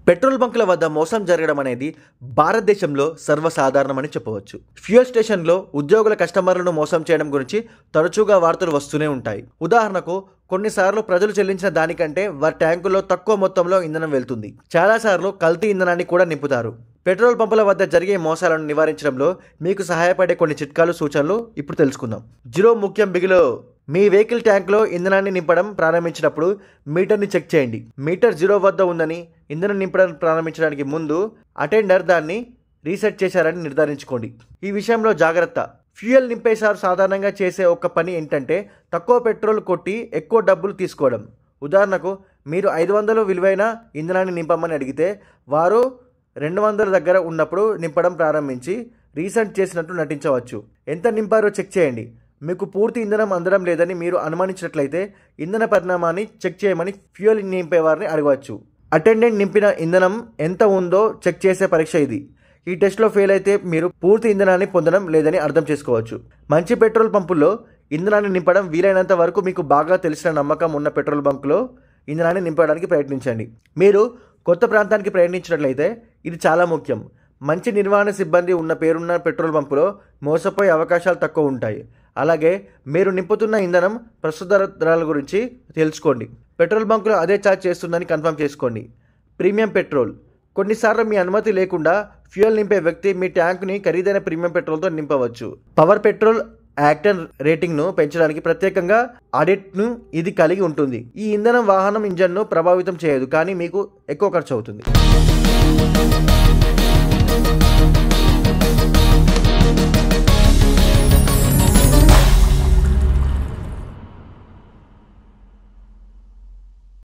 Petrol బంకుల వద్ద మోసం జరగడం అనేది భారతదేశంలో సర్వసాధారణమని చెప్పవచ్చు. ఫ్యూయల్ స్టేషన్లో ఉద్యోగుల కస్టమర్లను మోసం చేయడం గురించి తరచుగా వార్తలు వస్తూనే ఉంటాయి. ఉదాహరణకు కొన్నిసార్లు ప్రజలు చెల్లించిన దానికంటే వారి ట్యాంకుల్లో తక్కువ మొత్తంలో ఇంధనం వెళ్తుంది. చాలాసార్లు కల్తీ ఇంధనాన్ని కూడా నింపుతారు. పెట్రోల్ పంపుల వద్ద జరిగే మోసాలను నివారించడంలో మీకు సహాయపడే కొన్ని చిట్కాలు, సూచనలు ఇప్పుడు తెలుసుకుందాం. జీరో ముఖ్యం బిగిలో. మీ వెహికల్ ట్యాంక్లో ఇంధనాన్ని నింపడం ప్రారంభించినప్పుడు మీటర్ని చెక్ చేయండి. మీటర్ జీరో వద్ద ఉందని ఇంధనం నింపడం ప్రారంభించడానికి ముందు అటెండర్ దాన్ని రీసెట్ చేశారని నిర్ధారించుకోండి. ఈ విషయంలో జాగ్రత్త. ఫ్యూయల్ నింపేసారు సాధారణంగా చేసే ఒక పని ఏంటంటే తక్కువ పెట్రోల్ కొట్టి ఎక్కువ డబ్బులు తీసుకోవడం. ఉదాహరణకు మీరు 500 విలువైన ఇంధనాన్ని నింపమని అడిగితే వారు 200 దగ్గర ఉన్నప్పుడు నింపడం ప్రారంభించి రీసెట్ చేసినట్టు నటించవచ్చు. ఎంత నింపారో చెక్ చేయండి. మీకు పూర్తి ఇంధనం అందడం లేదని మీరు అనుమానించినట్లయితే ఇంధన పరిమాణాన్ని చెక్ చేయమని ఫ్యూయల్ నింపేవారిని అడగవచ్చు. అటెండెంట్ నింపిన ఇంధనం ఎంత ఉందో చెక్ చేసే పరీక్ష ఇది. ఈ టెస్ట్లో ఫెయిల్ అయితే మీరు పూర్తి ఇంధనాన్ని పొందడం లేదని అర్థం చేసుకోవచ్చు. మంచి పెట్రోల్ పంపుల్లో ఇంధనాన్ని నింపడం వీలైనంత వరకు మీకు బాగా తెలిసిన నమ్మకం ఉన్న పెట్రోల్ బంకులో ఇంధనాన్ని నింపడానికి ప్రయత్నించండి. మీరు కొత్త ప్రాంతానికి ప్రయాణించినట్లయితే ఇది చాలా ముఖ్యం. మంచి నిర్వహణ సిబ్బంది ఉన్న పేరున్న పెట్రోల్ పంపులో మోసపోయే అవకాశాలు తక్కువ ఉంటాయి. అలాగే మీరు నింపుతున్న ఇంధనం ప్రస్తుత ధరల గురించి తెలుసుకోండి. పెట్రోల్ బంకులో అదే ఛార్జ్ చేస్తుందని కన్ఫర్మ్ చేసుకోండి. Premium petrol. కొన్నిసార్లు మీ అనుమతి లేకుండా ఫ్యూయల్ నింపే వ్యక్తి మీ ట్యాంకుని ఖరీదైన ప్రీమియం పెట్రోల్తో నింపవచ్చు. పవర్ పెట్రోల్ యాక్ట్ రేటింగ్ను పెంచడానికి ప్రత్యేకంగా ఆడిట్ను ఇది కలిగి ఉంటుంది. ఈ ఇంధనం వాహనం ఇంజన్ను ప్రభావితం చేయదు, కానీ మీకు ఎక్కువ ఖర్చు అవుతుంది.